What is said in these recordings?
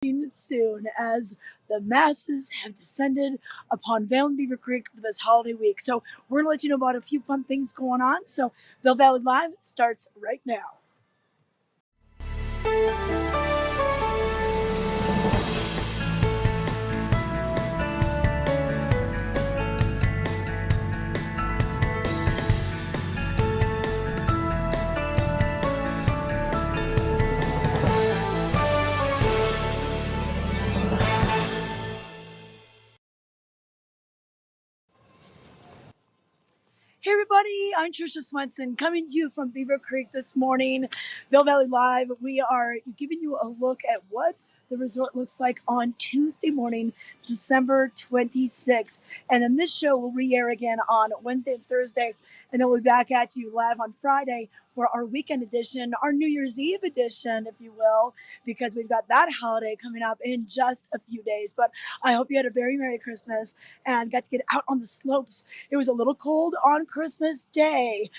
soon as the masses have descended upon Vail and Beaver Creek for this holiday week. So we're gonna let you know about a few fun things going on. So Vail Valley Live starts right now. Hey everybody, I'm Trisha Swenson coming to you from Beaver Creek this morning, Vail Valley Live. We are giving you a look at what the resort looks like on Tuesday morning, December 26th. And then this show will re-air again on Wednesday and Thursday. And then we'll be back at you live on Friday for our weekend edition, our New Year's Eve edition, if you will, because we've got that holiday coming up in just a few days. But I hope you had a very Merry Christmas and got to get out on the slopes. It was a little cold on Christmas Day.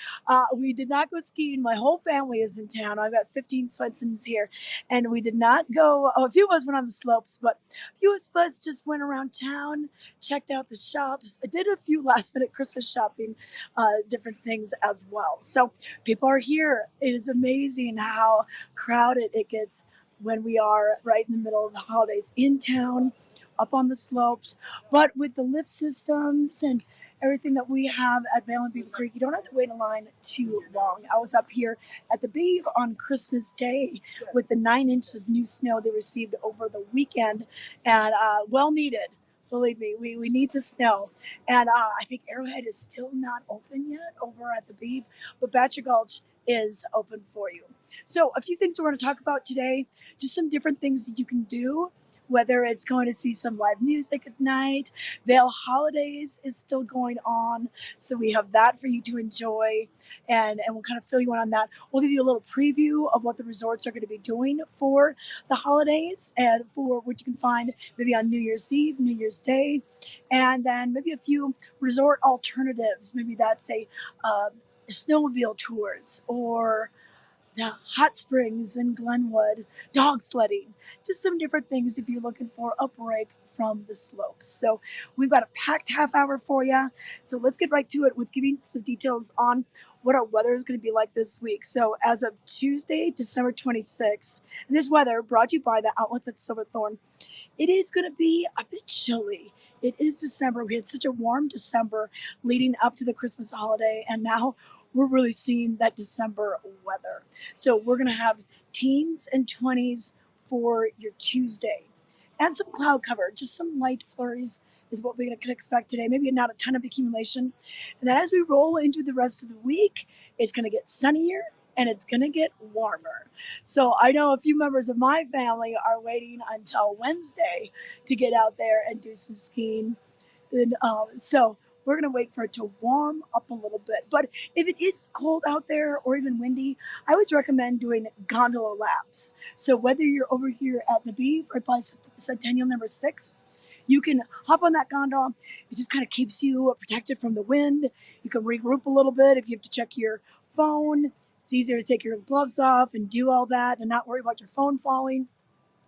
We did not go skiing. My whole family is in town. I've got 15 Swensons here, and we did not go. Oh, a few of us went on the slopes, but a few of us just went around town, checked out the shops. I did a few last-minute Christmas shopping, different things as well. So people are here. It is amazing how crowded it gets when we are right in the middle of the holidays in town, up on the slopes. But with the lift systems and everything that we have at Vail and Beaver Creek, you don't have to wait in line too long. I was up here at the Beav on Christmas Day with the 9 inches of new snow they received over the weekend, and well needed. Believe me, we need the snow. And I think Arrowhead is still not open yet over at the Beav, but Batcher Gulch is open for you. So a few things we're going to talk about today, just some different things that you can do, whether it's going to see some live music at night. Vail Holidays is still going on, so we have that for you to enjoy, and we'll kind of fill you in on that. We'll give you a little preview of what the resorts are going to be doing for the holidays and for what you can find maybe on New Year's Eve, New Year's Day, and then maybe a few resort alternatives. Maybe that's a snowmobile tours or the hot springs in Glenwood, dog sledding, just some different things if you're looking for a break from the slopes. So we've got a packed half hour for you. So let's get right to it with giving some details on what our weather is going to be like this week. So as of Tuesday, December 26th, and this weather brought to you by the outlets at Silverthorne, it is going to be a bit chilly. It is December. We had such a warm December leading up to the Christmas holiday, and now we're really seeing that December weather. So we're going to have teens and 20s for your Tuesday. And some cloud cover, just some light flurries is what we can expect today. Maybe not a ton of accumulation. And then as we roll into the rest of the week, it's going to get sunnier and it's going to get warmer. So I know a few members of my family are waiting until Wednesday to get out there and do some skiing. And so we're going to wait for it to warm up a little bit. But if it is cold out there or even windy, I always recommend doing gondola laps. So whether you're over here at the Beav or by Centennial number 6, you can hop on that gondola. It just kind of keeps you protected from the wind. You can regroup a little bit if you have to check your phone. It's easier to take your gloves off and do all that and not worry about your phone falling.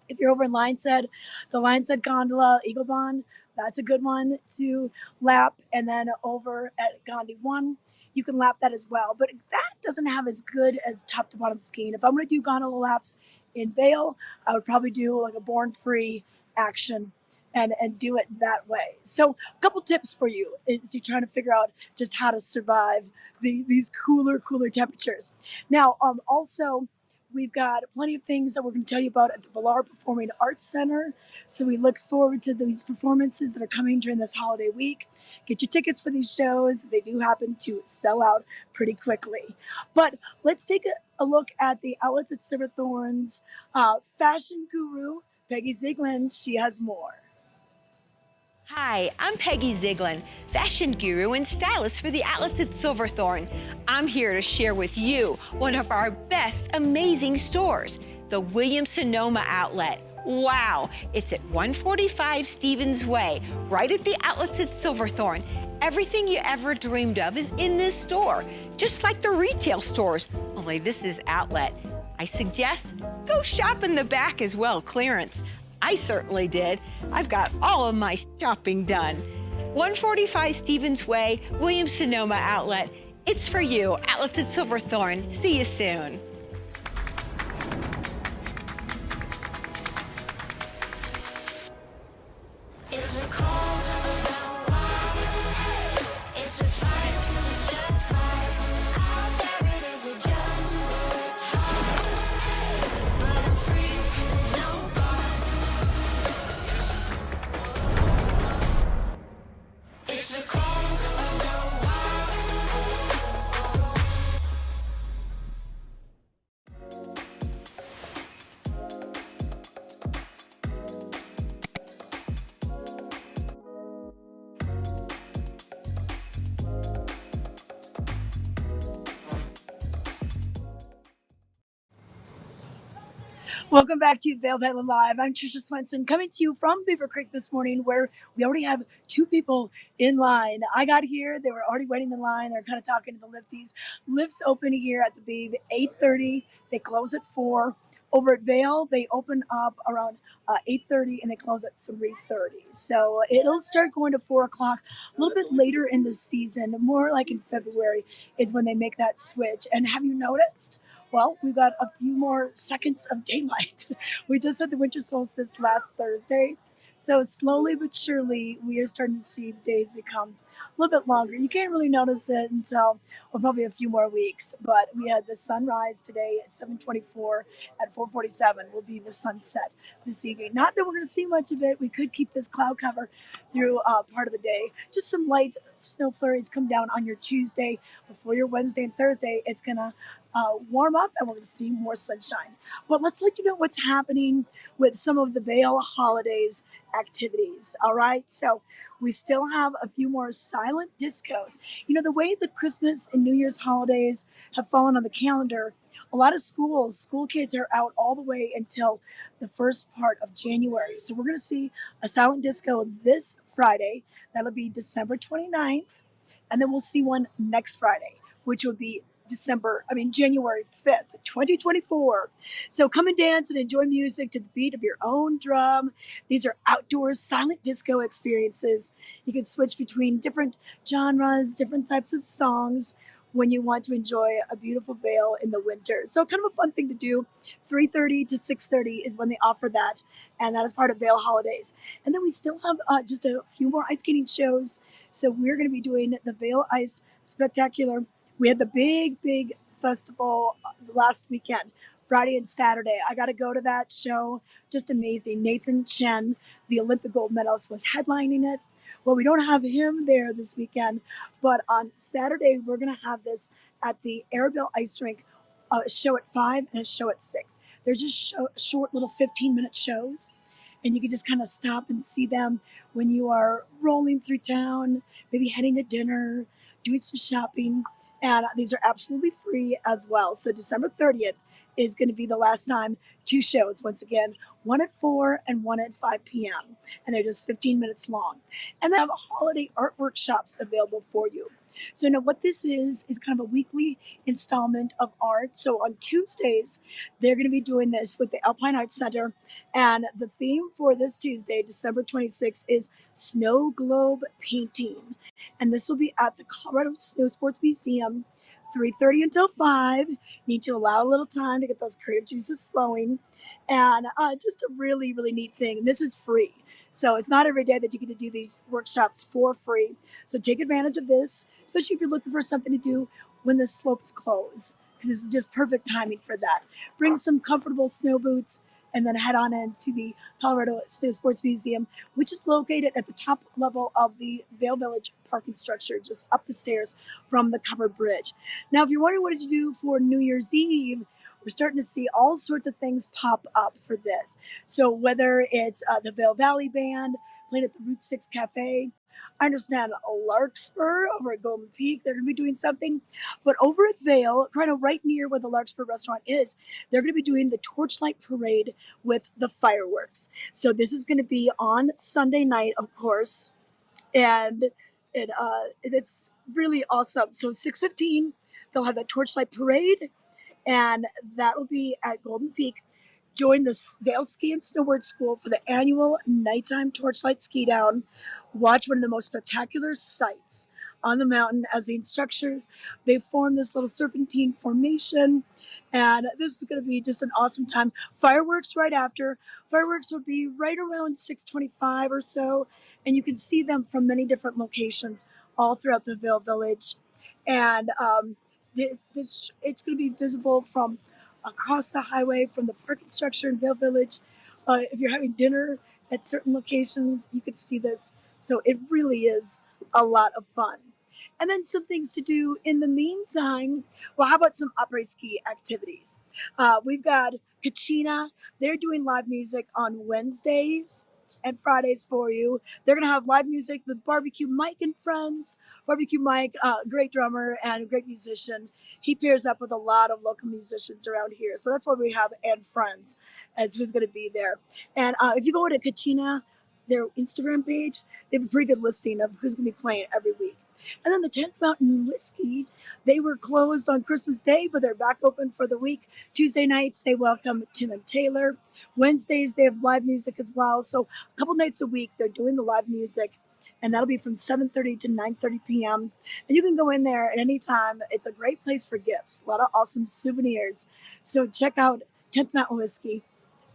If you're over in Lionshead, the Lionshead gondola, Eagle Bond, that's a good one to lap. And then over at Gandhi 1, you can lap that as well. But that doesn't have as good as top to bottom skiing. If I'm going to do gondola laps in Vail, I would probably do like a Born Free action and do it that way. So a couple tips for you if you're trying to figure out just how to survive these cooler temperatures. Now, also, we've got plenty of things that we're going to tell you about at the Villar Performing Arts Center. So we look forward to these performances that are coming during this holiday week. Get your tickets for these shows. They do happen to sell out pretty quickly. But let's take a look at the outlets at Silverthorne's fashion guru, Peggy Zieglin. She has more. Hi, I'm Peggy Zieglin, fashion guru and stylist for the outlets at Silverthorne. I'm here to share with you one of our best amazing stores, the Williams-Sonoma outlet. Wow, it's at 145 Stevens Way, right at the outlets at Silverthorne. Everything you ever dreamed of is in this store, just like the retail stores, only this is outlet. I suggest go shop in the back as well, clearance. I certainly did. I've got all of my shopping done. 145 Stevens Way, Williams-Sonoma Outlet. It's for you, Outlets at Silverthorne. See you soon. It's a call of the wild. It's a fight to survive. Out there it is a jungle. It's hard, but I'm free. There's no bar. It's a call of the wild. Welcome back to Vail Valley Live. I'm Trisha Swenson coming to you from Beaver Creek this morning where we already have two people in line. I got here, they were already waiting in line. They're kind of talking to the lifties. Lifts open here at the Beav 8:30. They close at 4. Over at Vail, they open up around 8:30 and they close at 3:30. So it'll start going to 4 o'clock a little bit later in the season, more like in February is when they make that switch. And have you noticed? Well, we've got a few more seconds of daylight. We just had the winter solstice last Thursday. So slowly but surely, we are starting to see the days become a little bit longer. You can't really notice it until, well, probably a few more weeks. But we had the sunrise today at 7:24. At 4:47 will be the sunset this evening. Not that we're going to see much of it. We could keep this cloud cover through part of the day. Just some light snow flurries come down on your Tuesday. Before your Wednesday and Thursday, it's going to warm up and we're going to see more sunshine. But let's let you know what's happening with some of the Vail holidays activities. All right. So we still have a few more silent discos. You know, the way the Christmas and New Year's holidays have fallen on the calendar, a lot of school kids are out all the way until the first part of January. So we're going to see a silent disco this Friday. That'll be December 29th. And then we'll see one next Friday, which would be January 5th, 2024. So come and dance and enjoy music to the beat of your own drum. These are outdoor silent disco experiences. You can switch between different genres, different types of songs when you want to enjoy a beautiful Vail in the winter. So kind of a fun thing to do. 3:30 to 6:30 is when they offer that, and that is part of Vail holidays. And then we still have just a few more ice skating shows. So we're going to be doing the Vail Ice Spectacular. We had the big festival last weekend, Friday and Saturday. I got to go to that show. Just amazing. Nathan Chen, the Olympic gold medalist, was headlining it. Well, we don't have him there this weekend, but on Saturday, we're going to have this at the Arabelle Ice Rink, a show at 5 and a show at 6. They're just short little 15-minute shows, and you can just kind of stop and see them when you are rolling through town, maybe heading to dinner, doing some shopping, and these are absolutely free as well. So December 30th is going to be the last time. 2 shows, once again, one at 4 and one at 5 p.m. And they're just 15 minutes long. And they have holiday art workshops available for you. So now what this is kind of a weekly installment of art. So on Tuesdays, they're going to be doing this with the Alpine Arts Center. And the theme for this Tuesday, December 26th, is snow globe painting. And this will be at the Colorado Snow Sports Museum, 3:30 until 5. Need to allow a little time to get those creative juices flowing. And just a really neat thing. And this is free. So it's not every day that you get to do these workshops for free. So take advantage of this, especially if you're looking for something to do when the slopes close, because this is just perfect timing for that. Bring some comfortable snow boots and then head on into the Colorado Snow Sports Museum, which is located at the top level of the Vail Village parking structure, just up the stairs from the covered bridge. Now, if you're wondering what to do for New Year's Eve, we're starting to see all sorts of things pop up for this. So whether it's the Vail Valley Band playing at the Route 6 Cafe, I understand Larkspur over at Golden Peak, they're going to be doing something. But over at Vail, kind of right near where the Larkspur restaurant is, they're going to be doing the Torchlight Parade with the fireworks. So this is going to be on Sunday night, of course. And it's really awesome. So 6:15, they'll have the Torchlight Parade, and that will be at Golden Peak. Join the Vail Ski and Snowboard School for the annual nighttime torchlight ski down. Watch one of the most spectacular sights on the mountain as the instructors, they form this little serpentine formation. And this is going to be just an awesome time. Fireworks right after. Fireworks will be right around 6:25 or so. And you can see them from many different locations all throughout the Vail Village. And this it's going to be visible from across the highway from the parking structure in Vail Village. If you're having dinner at certain locations, you could see this. So it really is a lot of fun. And then some things to do in the meantime. Well, how about some après ski activities? We've got Kachina. They're doing live music on Wednesdays and Fridays for you. They're going to have live music with Barbecue Mike and friends. Barbecue Mike, great drummer and a great musician. He pairs up with a lot of local musicians around here. So that's why we have and friends as who's going to be there. And if you go to Kachina, their Instagram page, they have a pretty good listing of who's going to be playing every week. And then the 10th Mountain Whiskey, they were closed on Christmas Day, but they're back open for the week. Tuesday nights, they welcome Tim and Taylor. Wednesdays, they have live music as well. So a couple nights a week, they're doing the live music. And that'll be from 7:30 to 9:30 p.m. And you can go in there at any time. It's a great place for gifts. A lot of awesome souvenirs. So check out 10th Mountain Whiskey.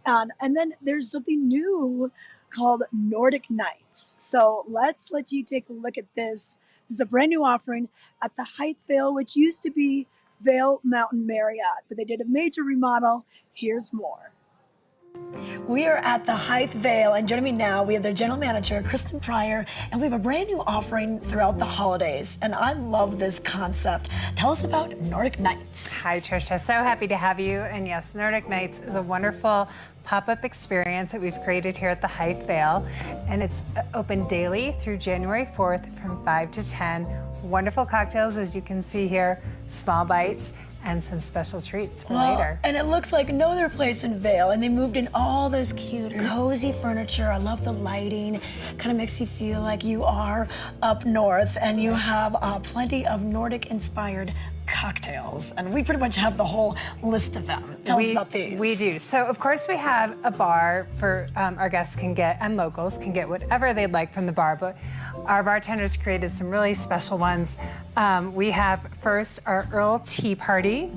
And then there's something new called Nordic Nights. So let's let you take a look at this. This is a brand new offering at the Hythe Vail, which used to be Vail Mountain Marriott, but they did a major remodel. Here's more. We are at the Hythe Vail, and joining me now, we have their general manager, Kristen Pryor, and we have a brand new offering throughout the holidays, and I love this concept. Tell us about Nordic Nights. Hi, Tricia. So happy to have you. And yes, Nordic Nights is a wonderful pop-up experience that we've created here at the Hythe Vail, and it's open daily through January 4th from 5 to 10. Wonderful cocktails, as you can see here, small bites, and some special treats for later. And it looks like no other place in Vail, and they moved in all this cute, cozy furniture. I love the lighting. Kind of makes you feel like you are up north, and you have plenty of Nordic-inspired cocktails, and we pretty much have the whole list of them. Tell us about these. We do. So of course we have a bar for our guests can get, and locals can get whatever they'd like from the bar, but our bartenders created some really special ones. We have first our Earl Tea Party.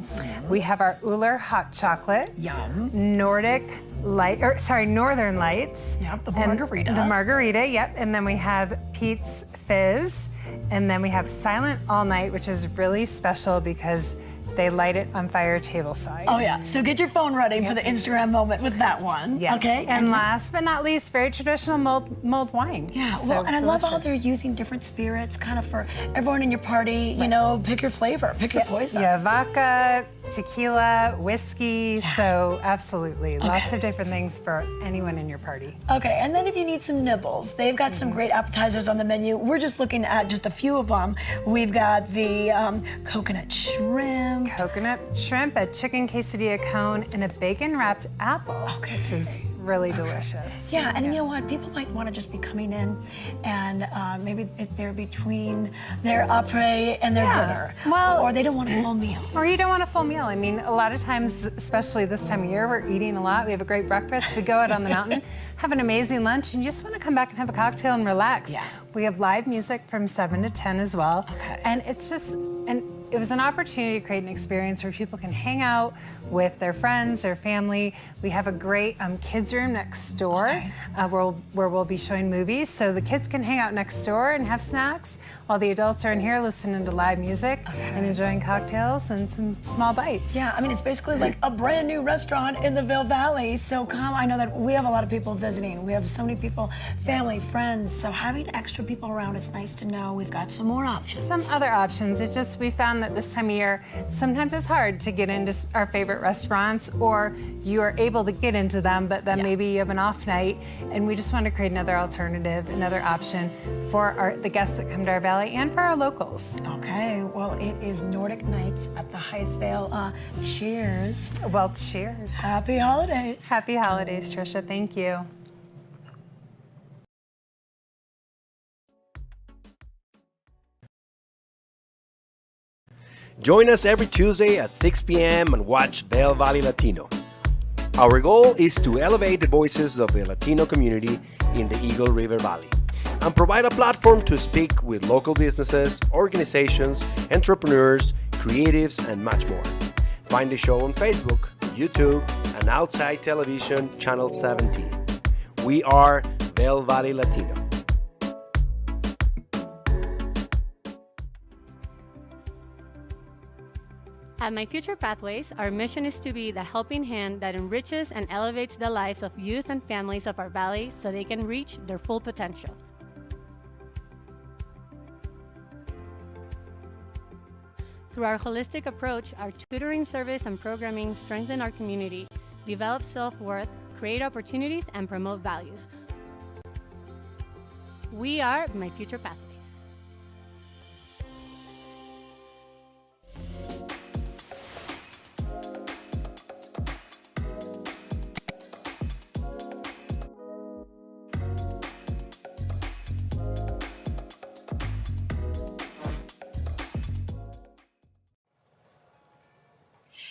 We have our Uller Hot Chocolate. Yum. Northern Lights. Yep, the margarita. The margarita, yep. And then we have Pete's Fizz. And then we have Silent All Night, which is really special because they light it on fire tableside. Oh yeah, so get your phone ready for the Instagram moment with that one. Yes. Okay. And last but not least, very traditional mulled wine. Yeah, So well, and I love how delicious. they're using different spirits kind of for everyone in your party, you know, pick your flavor, pick your poison. Yeah, vodka, tequila, whiskey, so absolutely. Lots of different things for anyone in your party. Okay, and then if you need some nibbles, they've got some great appetizers on the menu. We're just looking at just a few of them. We've got the coconut shrimp. Coconut shrimp, a chicken quesadilla cone, and a bacon-wrapped apple, which is really delicious. Yeah, and you know what? People might want to just be coming in and maybe if they're between their après and their dinner. Well, or they don't want a full meal. Or you don't want a full meal. I mean, a lot of times, especially this time of year, we're eating a lot. We have a great breakfast. We go out on the mountain, have an amazing lunch, and you just want to come back and have a cocktail and relax. Yeah. We have live music from 7 to 10 as well. Okay. And it's just, it was an opportunity to create an experience where people can hang out with their friends, their family. We have a great kids room next door where we'll be showing movies. So the kids can hang out next door and have snacks while the adults are in here listening to live music and enjoying cocktails and some small bites. Yeah, I mean, it's basically like a brand new restaurant in the Vail Valley. So come, I know that we have a lot of people visiting. We have so many people, family, friends. So having extra people around, it's nice to know we've got some more options. Some other options. It's just we found that this time of year, sometimes it's hard to get into our favorite restaurants, or you are able to get into them, but then maybe you have an off night, and we just want to create another alternative, another option for the guests that come to our valley and for our locals. Okay, well, it is Nordic Nights at the Hythe Vail. Cheers. Well, cheers. Happy holidays. Happy holidays, Tricia. Thank you. Join us every Tuesday at 6 p.m. and watch Vail Valley Latino. Our goal is to elevate the voices of the Latino community in the Eagle River Valley and provide a platform to speak with local businesses, organizations, entrepreneurs, creatives, and much more. Find the show on Facebook, YouTube, and Outside Television Channel 17. We are Vail Valley Latino. At My Future Pathways, our mission is to be the helping hand that enriches and elevates the lives of youth and families of our valley so they can reach their full potential. Through our holistic approach, our tutoring service and programming strengthen our community, develop self-worth, create opportunities, and promote values. We are My Future Pathways.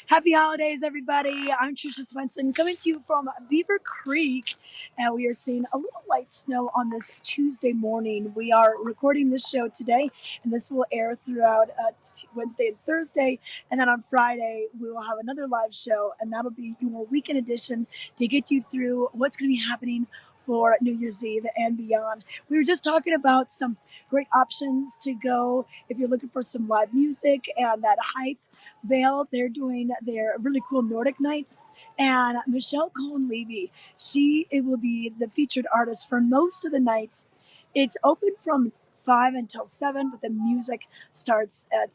Happy holidays, everybody. I'm Trisha Swenson coming to you from Beaver Creek, and we are seeing a little light snow on this Tuesday morning. We are recording this show today, and this will air throughout Wednesday and Thursday, and then on Friday we will have another live show, and that'll be your weekend edition to get you through what's going to be happening for New Year's Eve and beyond. We were just talking about some great options to go if you're looking for some live music, and that Hythe Vail, they're doing their really cool Nordic nights. And Michelle Cohen-Levy, it will be the featured artist for most of the nights. It's open from 5 until 7, but the music starts at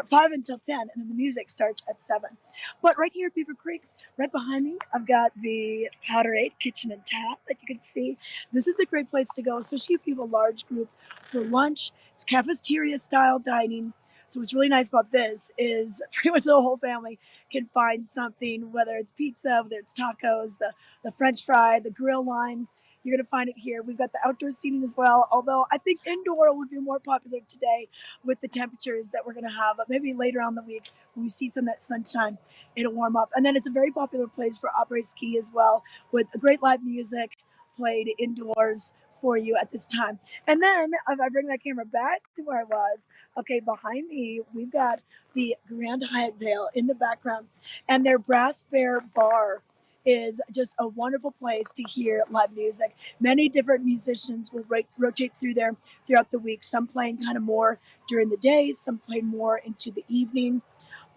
5 until 10, and then the music starts at 7. But right here at Beaver Creek, right behind me, I've got the Powder 8 Kitchen and Tap that you can see. This is a great place to go, especially if you have a large group for lunch. It's cafeteria style dining. So what's really nice about this is pretty much the whole family can find something, whether it's pizza, whether it's tacos, the French fry, the grill line. You're going to find it here. We've got the outdoor seating as well, although I think indoor would be more popular today with the temperatures that we're going to have. But maybe later on the week, when we see some of that sunshine, it'll warm up. And then it's a very popular place for après ski as well, with great live music played indoors for you at this time. And then if I bring that camera back to where I was, okay, behind me, we've got the Grand Hyatt Vail in the background, and their Brass Bear Bar is just a wonderful place to hear live music. Many different musicians will rotate through there throughout the week, some playing kind of more during the day, some playing more into the evening.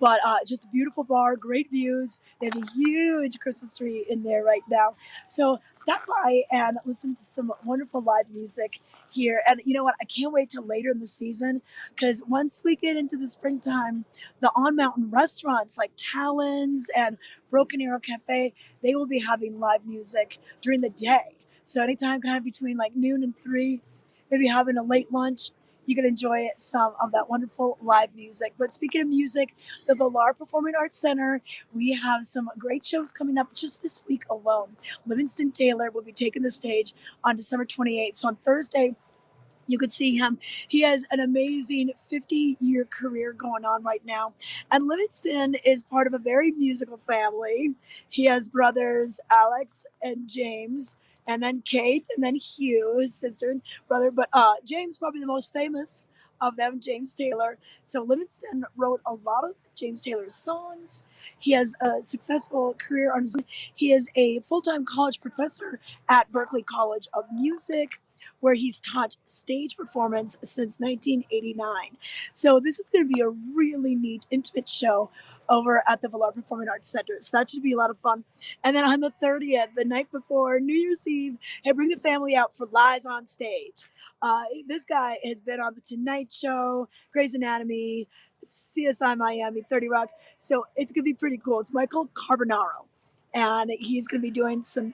But just a beautiful bar, great views. They have a huge Christmas tree in there right now. So stop by and listen to some wonderful live music here. And you know what? I can't wait till later in the season, because once we get into the springtime, the on-mountain restaurants like Talons and Broken Arrow Cafe, they will be having live music during the day. So anytime kind of between like noon and 3, maybe having a late lunch, you can enjoy some of that wonderful live music. But speaking of music, the Valar Performing Arts Center, we have some great shows coming up just this week alone. Livingston Taylor will be taking the stage on December 28th. So on Thursday, you could see him. He has an amazing 50-year career going on right now. And Livingston is part of a very musical family. He has brothers Alex and James, and then Kate, and then Hugh, his sister and brother. But James, probably the most famous of them, James Taylor. So Livingston wrote a lot of James Taylor's songs. He has a successful career on his own. He is a full-time college professor at Berklee College of Music, where he's taught stage performance since 1989. So this is going to be a really neat, intimate show over at the Valar Performing Arts Center. So that should be a lot of fun. And then on the 30th, the night before New Year's Eve, hey, bring the family out for Lies on Stage. This guy has been on The Tonight Show, Grey's Anatomy, CSI Miami, 30 Rock. So it's going to be pretty cool. It's Michael Carbonaro. And he's going to be doing some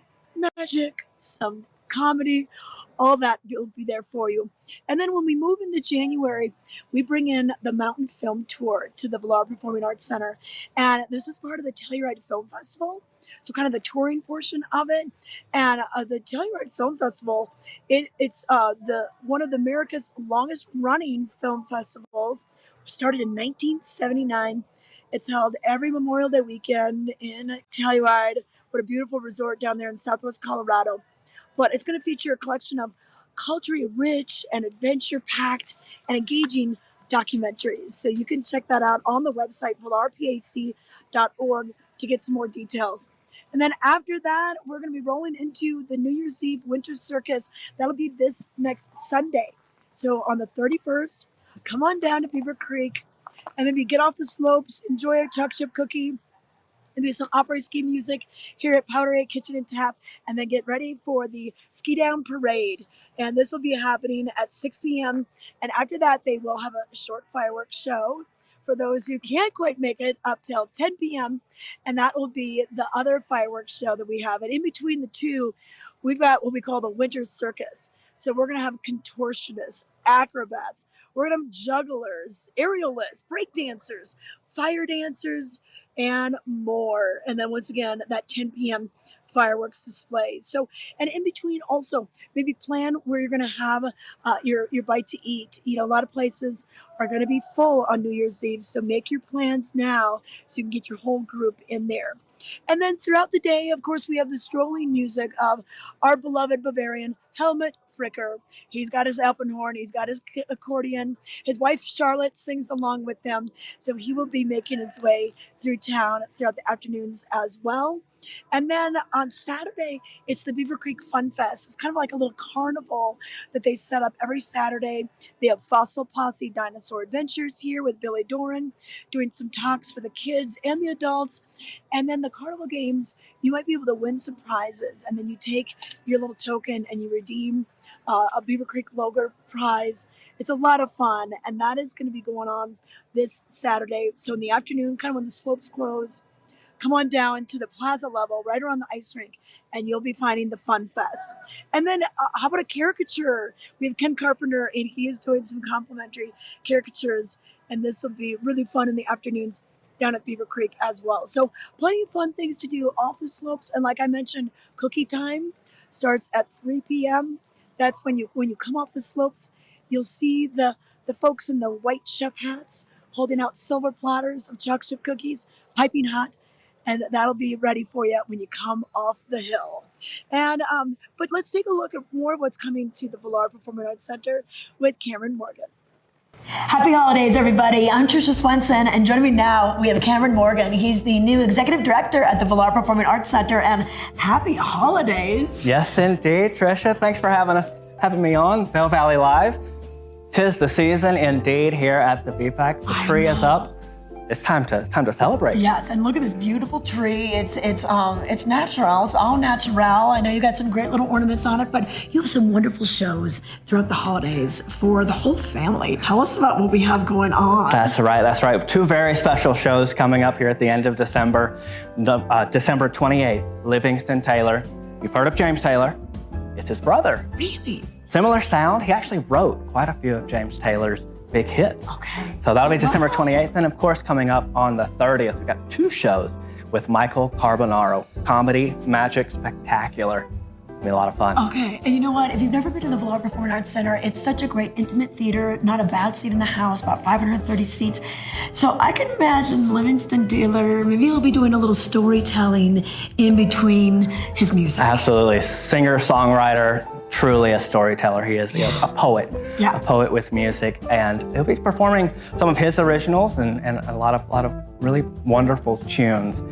magic, some comedy, all that will be there for you. And then when we move into January, we bring in the Mountain Film Tour to the Valar Performing Arts Center. And this is part of the Telluride Film Festival. So kind of the touring portion of it. And the Telluride Film Festival, it's one of America's longest running film festivals. Started in 1979. It's held every Memorial Day weekend in Telluride, What a beautiful resort down there in Southwest Colorado. But it's going to feature a collection of culturally rich and adventure-packed and engaging documentaries. So you can check that out on the website, valarpac.org, to get some more details. And then after that, we're going to be rolling into the New Year's Eve Winter Circus. That'll be this next Sunday. So on the 31st, come on down to Beaver Creek and maybe get off the slopes, enjoy a chocolate chip cookie, maybe some opera ski music here at Powder 8 Kitchen and Tap, and then get ready for the Ski Down Parade. And this will be happening at 6 p.m. And after that, they will have a short fireworks show for those who can't quite make it up till 10 p.m. And that will be the other fireworks show that we have. And in between the two, we've got what we call the Winter Circus. So we're going to have contortionists, acrobats, we're going to have jugglers, aerialists, break dancers, fire dancers, and more. And then once again, that 10 p.m. fireworks display. So, and in between also, maybe plan where you're going to have your bite to eat. You know, a lot of places are going to be full on New Year's Eve. So make your plans now so you can get your whole group in there. And then throughout the day, of course, we have the strolling music of our beloved Bavarian, Helmut Fricker. He's got his Alpenhorn, he's got his accordion. His wife, Charlotte, sings along with him. So he will be making his way through town throughout the afternoons as well. And then on Saturday, it's the Beaver Creek Fun Fest. It's kind of like a little carnival that they set up every Saturday. They have Fossil Posse Dinosaur Adventures here with Billy Doran, doing some talks for the kids and the adults. And then the carnival games, you might be able to win some prizes. And then you take your little token and you redeem a Beaver Creek Logo prize. It's a lot of fun. And that is going to be going on this Saturday. So in the afternoon, kind of when the slopes close, come on down to the plaza level right around the ice rink and you'll be finding the Fun Fest. And then how about a caricature? We have Ken Carpenter and he is doing some complimentary caricatures, and this will be really fun in the afternoons down at Beaver Creek as well. So plenty of fun things to do off the slopes. And like I mentioned, cookie time starts at 3 p.m. That's when you come off the slopes, you'll see the folks in the white chef hats holding out silver platters of chocolate chip cookies, piping hot. And that'll be ready for you when you come off the hill. And but let's take a look at more of what's coming to the Valar Performing Arts Center with Cameron Morgan. Happy holidays, everybody. I'm Tricia Swenson, and joining me now, we have Cameron Morgan. He's the new executive director at the Valar Performing Arts Center, and happy holidays. Yes, indeed, Tricia. Thanks for having me on Vail Valley Live. 'Tis the season, indeed, here at the VPAC. The tree is up. It's time to celebrate. Yes, and look at this beautiful tree. It's natural. It's all natural. I know you got some great little ornaments on it, but you have some wonderful shows throughout the holidays for the whole family. Tell us about what we have going on. That's right. That's right. Two very special shows coming up here at the end of December. December 28th, Livingston Taylor. You've heard of James Taylor. It's his brother. Really? Similar sound. He actually wrote quite a few of James Taylor's big hits. Okay. So that'll be December 28th. And of course, coming up on the 30th, we've got two shows with Michael Carbonaro. Comedy, magic, spectacular. It'll be a lot of fun. Okay, and you know what? If you've never been to the Valar Performing Arts Center, it's such a great intimate theater, not a bad seat in the house, about 530 seats. So I can imagine Livingston Taylor, maybe he'll be doing a little storytelling in between his music. Absolutely. Singer, songwriter, truly a storyteller. He is a poet, a poet with music, and he'll be performing some of his originals and a lot of really wonderful tunes,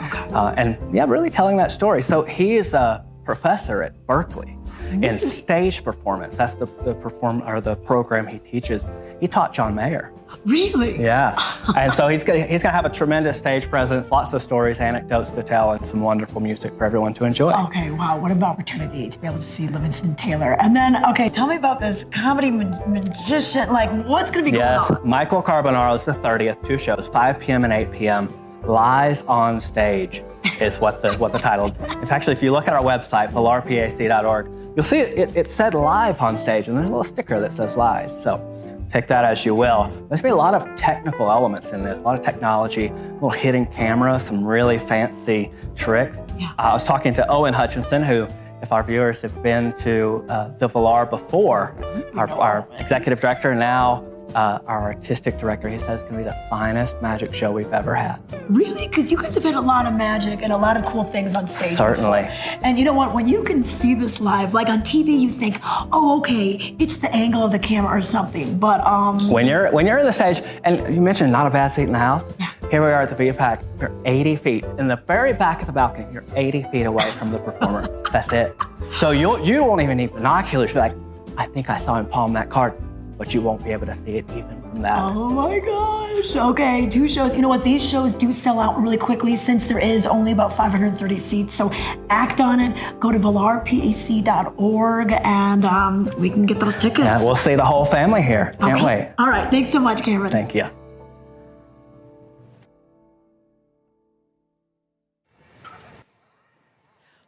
and really telling that story. So he is a professor at Berkeley in stage performance. That's the program he teaches. He taught John Mayer. Really? Yeah, and so he's gonna have a tremendous stage presence, lots of stories, anecdotes to tell, and some wonderful music for everyone to enjoy. Okay, wow, what an opportunity to be able to see Livingston Taylor. And then, okay, tell me about this comedy magician, like what's gonna be going on? Yes, Michael Carbonaro is the 30th, two shows, 5 p.m. and 8 p.m. Lies on Stage is what the title. Actually, if you look at our website, valarpac.org, you'll see it said live on stage, and there's a little sticker that says lies. So take that as you will. There's gonna be a lot of technical elements in this, a lot of technology, a little hidden camera, some really fancy tricks. Yeah. I was talking to Owen Hutchinson, who, if our viewers have been to the Valar before, our executive director, now our artistic director, he says it's going to be the finest magic show we've ever had. Really? Because you guys have had a lot of magic and a lot of cool things on stage. Certainly. Before. And you know what? When you can see this live, like on TV, you think, oh, okay, it's the angle of the camera or something. But when you're in the stage, and you mentioned not a bad seat in the house. Yeah. Here we are at the VPAC. You're 80 feet in the very back of the balcony. You're 80 feet away from the performer. That's it. So you won't even need binoculars. You're like, I think I saw him palm that card, but you won't be able to see it even from that. Oh my gosh. Okay, 2 shows. You know what? These shows do sell out really quickly since there is only about 530 seats. So act on it. Go to vailrpac.org and we can get those tickets. Yeah, we'll see the whole family here. Can't Okay. wait. All right. Thanks so much, Cameron. Thank you.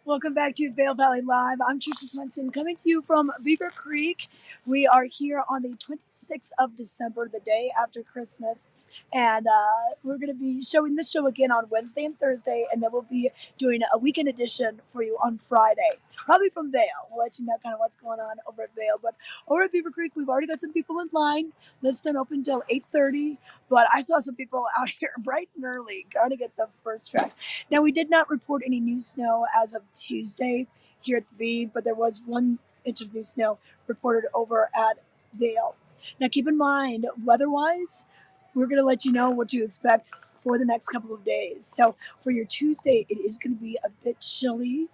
Welcome back to Vail Valley Live. I'm Trisha Swenson coming to you from Beaver Creek. We are here on the 26th of December, the day after Christmas. And we're going to be showing this show again on Wednesday and Thursday. And then we'll be doing a weekend edition for you on Friday. Probably from Vail. We'll let you know kind of what's going on over at Vail. But over at Beaver Creek, we've already got some people in line. Let's don't open until 8:30. But I saw some people out here bright and early trying to get the first tracks. Now, we did not report any new snow as of Tuesday here at the V, but there was 1 inch of new snow reported over at Vail. Now, keep in mind, weather-wise, we're going to let you know what to expect for the next couple of days. So for your Tuesday, it is going to be a bit chilly.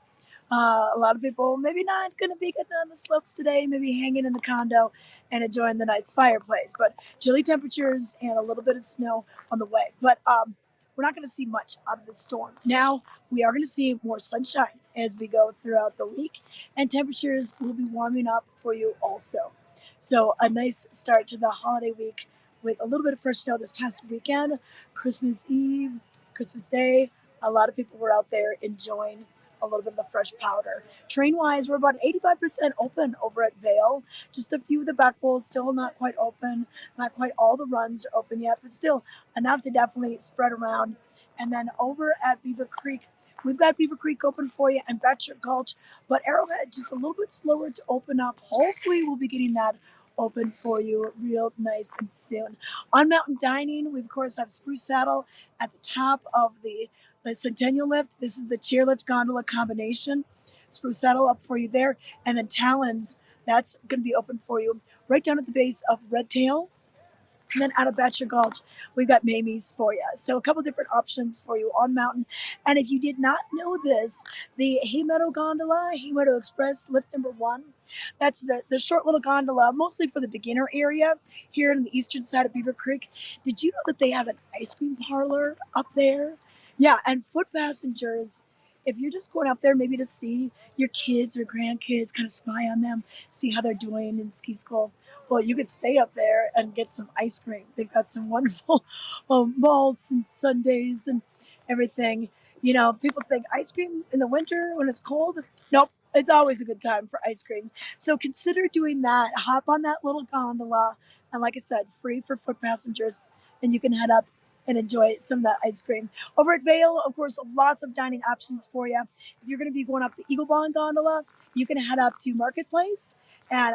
A lot of people maybe not going to be getting on the slopes today, maybe hanging in the condo and enjoying the nice fireplace. But chilly temperatures and a little bit of snow on the way. But we're not going to see much out of the storm. Now, we are going to see more sunshine as we go throughout the week, and temperatures will be warming up for you also. So a nice start to the holiday week with a little bit of fresh snow this past weekend, Christmas Eve, Christmas Day. A lot of people were out there enjoying a little bit of the fresh powder. Train-wise, we're about 85% open over at Vail. Just a few of the back bowls still not quite open. Not quite all the runs are open yet, but still enough to definitely spread around. And then over at Beaver Creek, we've got Beaver Creek open for you and Betcher Gulch, but Arrowhead just a little bit slower to open up. Hopefully we'll be getting that open for you real nice and soon. On Mountain Dining, we of course have Spruce Saddle at the top of the Centennial Lift. This is the chairlift gondola combination. Spruce Saddle up for you there. And then Talons, that's going to be open for you right down at the base of Red Tail. And then out of Betcher Gulch, we've got Mamie's for you. So a couple different options for you on Mountain. And if you did not know this, the Haymeadow Gondola, Haymeadow Express, lift number 1, that's the short little gondola, mostly for the beginner area here on the eastern side of Beaver Creek. Did you know that they have an ice cream parlor up there? Yeah, and foot passengers, if you're just going up there maybe to see your kids or grandkids, kind of spy on them, see how they're doing in ski school, well, you could stay up there and get some ice cream. They've got some wonderful malts and sundaes and everything. You know, people think ice cream in the winter when it's cold. Nope, it's always a good time for ice cream. So consider doing that. Hop on that little gondola. And like I said, free for foot passengers. And you can head up and enjoy some of that ice cream. Over at Vail, of course, lots of dining options for you. If you're going to be going up the Eagle Bond gondola, you can head up to Marketplace, and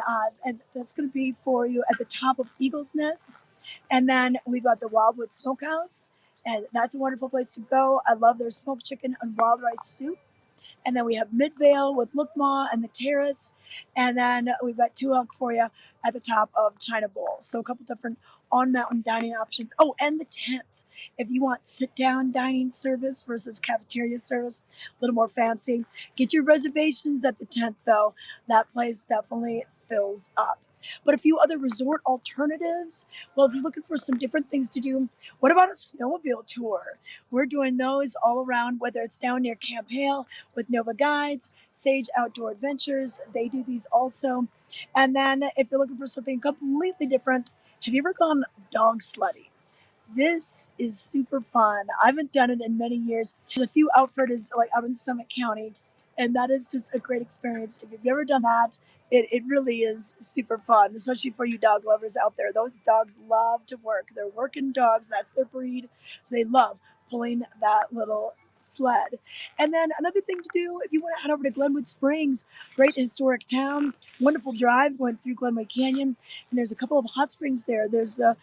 that's going to be for you at the top of Eagle's Nest. And then we've got the Wildwood Smokehouse, and that's a wonderful place to go. I love their smoked chicken and wild rice soup. And then we have Midvale with Lookmaw and the Terrace. And then we've got Two Elk for you at the top of China Bowl. So a couple different on-mountain dining options. Oh, and the 10th. If you want sit-down dining service versus cafeteria service, a little more fancy, get your reservations at the 10th, though. That place definitely fills up. But a few other resort alternatives. Well, if you're looking for some different things to do, what about a snowmobile tour? We're doing those all around, whether it's down near Camp Hale with Nova Guides, Sage Outdoor Adventures. They do these also. And then if you're looking for something completely different, have you ever gone dog sledding? This is super fun. I haven't done it in many years. There's a few outfitters like out in Summit County, and that is just a great experience. If you've never done that, it really is super fun, especially for you dog lovers out there. Those dogs love to work. They're working dogs. That's their breed. So they love pulling that little sled. And then another thing to do if you want to head over to Glenwood Springs, great historic town, wonderful drive going through Glenwood Canyon. And there's a couple of hot springs there. There's the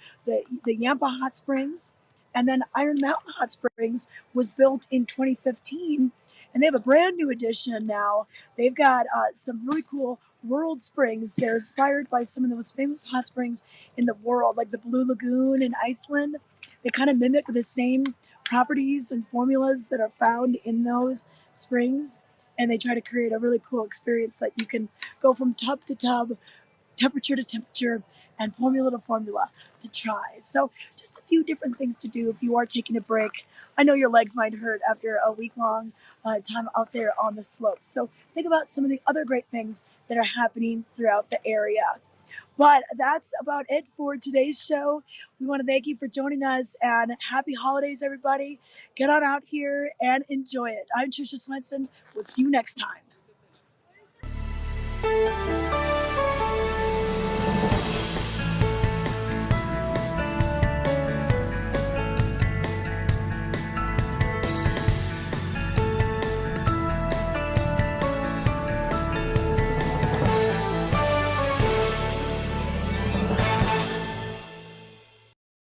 Yampa Hot Springs, and then Iron Mountain Hot Springs was built in 2015, and they have a brand new addition now. They've got some really cool world springs. They're inspired by some of the most famous hot springs in the world, like the Blue Lagoon in Iceland. They kind of mimic the same properties and formulas that are found in those springs, and they try to create a really cool experience that you can go from tub to tub, temperature to temperature, and formula to formula to try. So just a few different things to do if you are taking a break. I know your legs might hurt after a week-long time out there on the slope. So think about some of the other great things that are happening throughout the area. But that's about it for today's show. We want to thank you for joining us, and happy holidays, everybody. Get on out here and enjoy it. I'm Trisha Swenson. We'll see you next time.